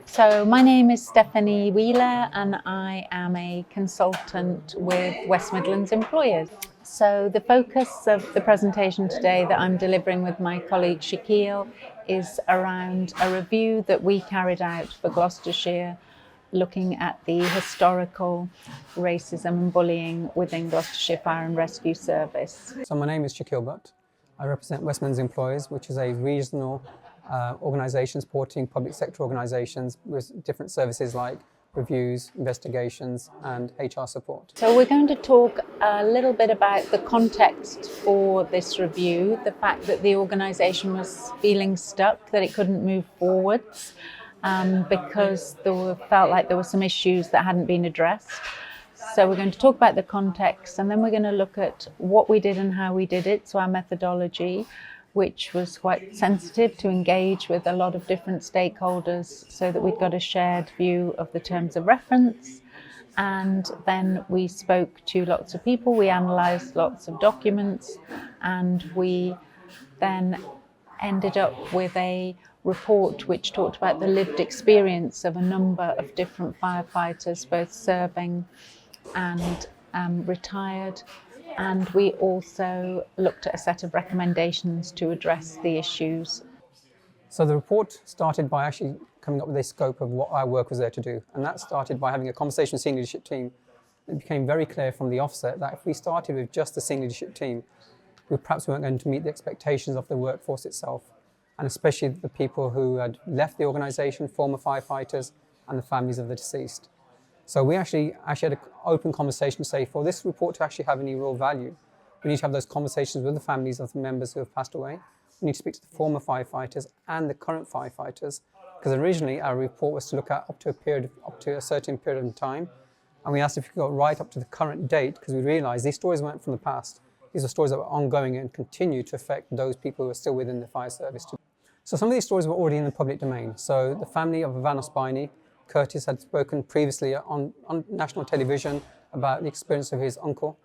So my name is Stephanie Wheeler and I am a consultant with West Midlands Employers. So the focus of the presentation today that I'm delivering with my colleague Shakill is around a review that we carried out for Gloucestershire, looking at the historical racism and bullying within Gloucestershire Fire and Rescue Service. So my name is Shakill. I represent West Midlands Employers, which is a regional organisation supporting public sector organisations with different services like reviews, investigations and HR support. So we're going to talk a little bit about the context for this review, the fact that the organisation was feeling stuck, that it couldn't move forwards because felt like there were some issues that hadn't been addressed. So we're going to talk about the context, and then we're going to look at what we did and how we did it, so our methodology, which was quite sensitive to engage with a lot of different stakeholders so that we'd got a shared view of the terms of reference. And then we spoke to lots of people, we analysed lots of documents, and we then ended up with a report which talked about the lived experience of a number of different firefighters, both serving and retired. And we also looked at a set of recommendations to address the issues. So the report started by actually coming up with a scope of what our work was there to do. And that started by having a conversation with the senior leadership team. It became very clear from the offset that if we started with just the senior leadership team, we perhaps weren't going to meet the expectations of the workforce itself, and especially the people who had left the organisation, former firefighters, and the families of the deceased. So we actually had an open conversation to say, for this report to actually have any real value, we need to have those conversations with the families of the members who have passed away. We need to speak to the former firefighters and the current firefighters, because originally our report was to look at up to a certain period of time, and we asked if we could go right up to the current date, because we realised these stories weren't from the past. These are stories that were ongoing and continue to affect those people who are still within the fire service. So some of these stories were already in the public domain. So the family of Vanos Biney, Curtis, had spoken previously on national television about the experience of his uncle.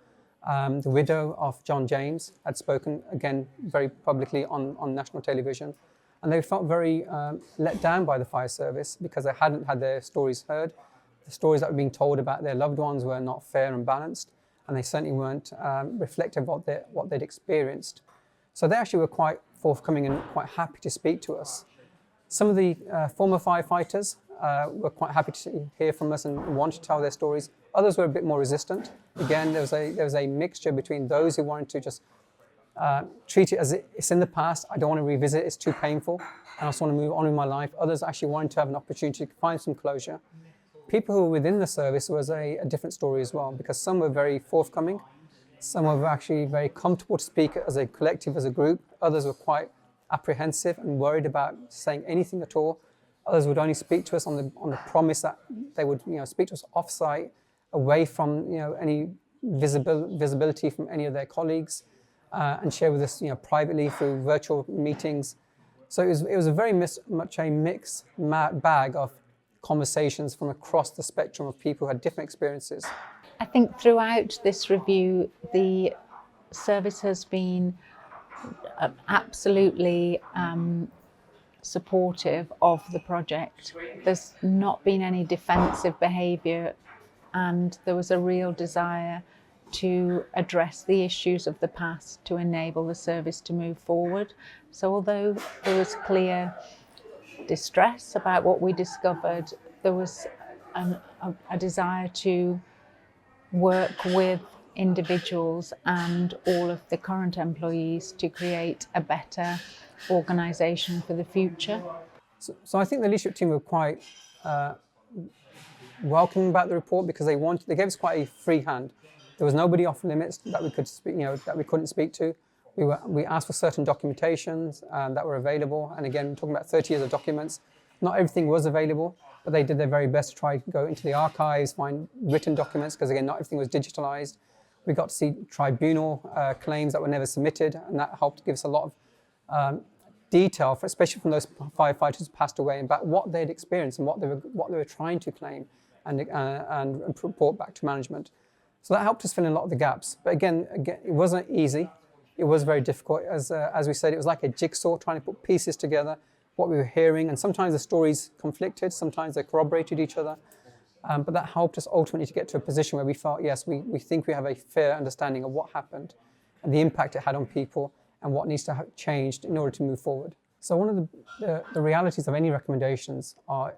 The widow of John James had spoken again very publicly on national television. And they felt very let down by the fire service because they hadn't had their stories heard. The stories that were being told about their loved ones were not fair and balanced, and they certainly weren't reflective of what they'd experienced. So they actually were quite forthcoming and quite happy to speak to us. Some of the former firefighters were quite happy to hear from us and want to tell their stories. Others were a bit more resistant. Again, there was a mixture between those who wanted to just treat it as it's in the past, I don't want to revisit it, it's too painful, and I just want to move on with my life. Others actually wanted to have an opportunity to find some closure. People who were within the service was a different story as well, because some were very forthcoming, some were actually very comfortable to speak as a collective, as a group. Others were quite apprehensive and worried about saying anything at all. Others would only speak to us on the promise that they would speak to us off-site, away from any visibility from any of their colleagues, and share with us privately through virtual meetings. So it was a very much a mixed bag of conversations from across the spectrum of people who had different experiences. I think throughout this review, the service has been absolutely supportive of the project. There's not been any defensive behaviour, and there was a real desire to address the issues of the past to enable the service to move forward. So although there was clear distress about what we discovered, there was a desire to work with individuals and all of the current employees to create a better organisation for the future. So I think the leadership team were quite welcoming about the report, because they gave us quite a free hand. There was nobody off limits that we could speak, that we couldn't speak to. We asked for certain documentations that were available, and again, talking about 30 years of documents, not everything was available, but they did their very best to try to go into the archives, find written documents, because again, not everything was digitalised. We got to see tribunal claims that were never submitted, and that helped give us a lot of detail, especially from those firefighters who passed away, about what they'd experienced and what they were trying to claim and report back to management. So that helped us fill in a lot of the gaps. But again, it wasn't easy. It was very difficult. As we said, it was like a jigsaw, trying to put pieces together, what we were hearing, and sometimes the stories conflicted, sometimes they corroborated each other. But that helped us ultimately to get to a position where we felt, yes, we think we have a fair understanding of what happened and the impact it had on people and what needs to have changed in order to move forward. So one of the realities of any recommendations are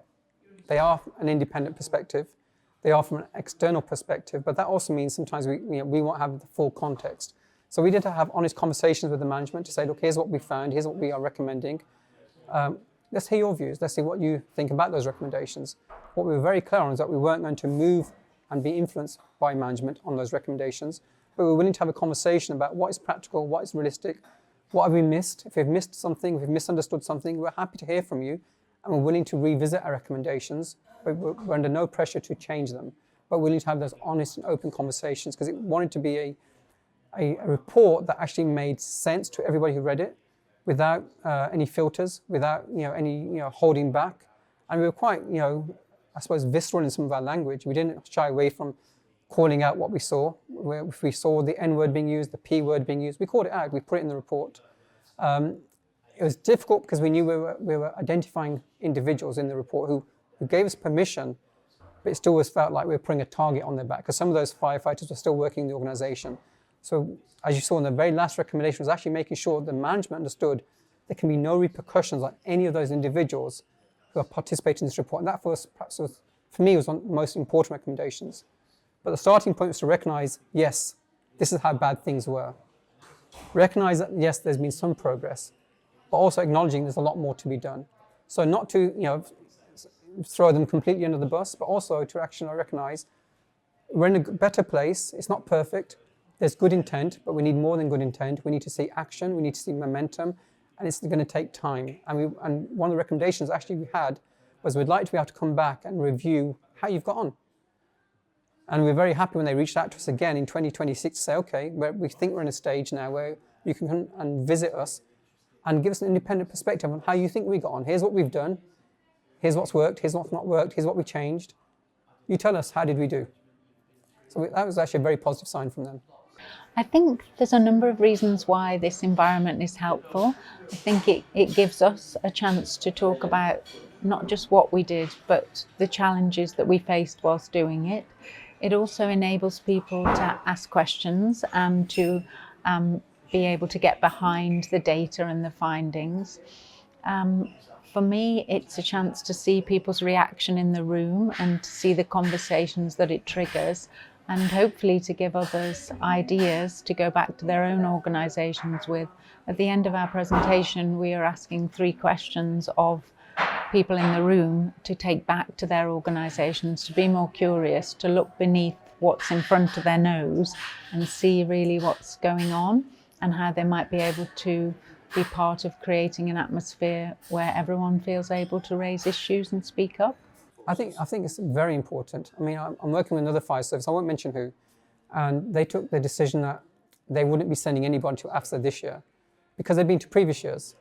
they are an independent perspective, they are from an external perspective, but that also means sometimes we won't have the full context. So we did have honest conversations with the management to say, look, here's what we found, here's what we are recommending. Let's hear your views, let's see what you think about those recommendations. What we were very clear on is that we weren't going to move and be influenced by management on those recommendations, but we were willing to have a conversation about what is practical, what is realistic, what have we missed. If we've missed something, if we've misunderstood something, we're happy to hear from you, and we're willing to revisit our recommendations, but we're under no pressure to change them, but willing to have those honest and open conversations, because it wanted to be a report that actually made sense to everybody who read it, without any filters, without any holding back. And we were quite, I suppose, visceral in some of our language. We didn't shy away from calling out what we saw. If we saw the N word being used, the P word being used, we called it out, we put it in the report. It was difficult because we knew we were identifying individuals in the report who gave us permission, but it still was felt like we were putting a target on their back, because some of those firefighters were still working in the organisation. So as you saw in the very last recommendation, was actually making sure the management understood there can be no repercussions on any of those individuals who are participating in this report. And that was, perhaps, for me, was one of the most important recommendations. But the starting point was to recognise, yes, this is how bad things were. Recognise that, yes, there's been some progress, but also acknowledging there's a lot more to be done. So not to throw them completely under the bus, but also to actually recognise we're in a better place. It's not perfect. There's good intent, but we need more than good intent. We need to see action. We need to see momentum, and it's going to take time. And one of the recommendations actually we had was we'd like to be able to come back and review how you've got on. And we're very happy when they reached out to us again in 2026 to say, okay, we think we're in a stage now where you can come and visit us and give us an independent perspective on how you think we got on. Here's what we've done. Here's what's worked. Here's what's not worked. Here's what we changed. You tell us, how did we do? So that was actually a very positive sign from them. I think there's a number of reasons why this environment is helpful. I think it gives us a chance to talk about not just what we did, but the challenges that we faced whilst doing it. It also enables people to ask questions and to be able to get behind the data and the findings. For me, it's a chance to see people's reaction in the room and to see the conversations that it triggers, and hopefully to give others ideas to go back to their own organisations with. At the end of our presentation, we are asking 3 questions of people in the room to take back to their organisations, to be more curious, to look beneath what's in front of their nose and see really what's going on and how they might be able to be part of creating an atmosphere where everyone feels able to raise issues and speak up. I think it's very important. I mean, I'm working with another fire service, I won't mention who, and they took the decision that they wouldn't be sending anybody to AFSA this year because they'd been to previous years.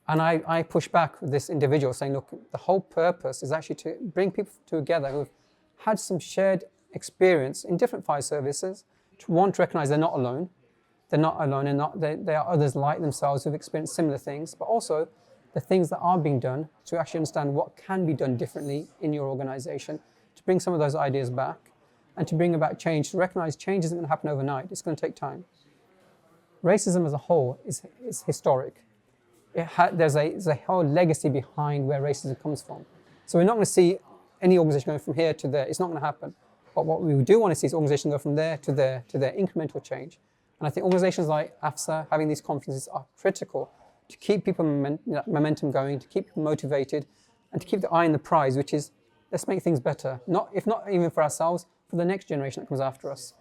And I pushed back with this individual saying, look, the whole purpose is actually to bring people together who've had some shared experience in different fire services, to recognise they're not alone. They're not alone, and there are others like themselves who've experienced similar things, but also the things that are being done to actually understand what can be done differently in your organisation, to bring some of those ideas back and to bring about change, to recognise change isn't going to happen overnight, it's going to take time. Racism as a whole is historic. There's a whole legacy behind where racism comes from. So we're not going to see any organisation going from here to there, it's not going to happen. But what we do want to see is organisations go from there to there, incremental change. And I think organisations like AFSA having these conferences are critical to keep people momentum going, to keep people motivated, and to keep the eye on the prize, which is let's make things better. If not even for ourselves, for the next generation that comes after us.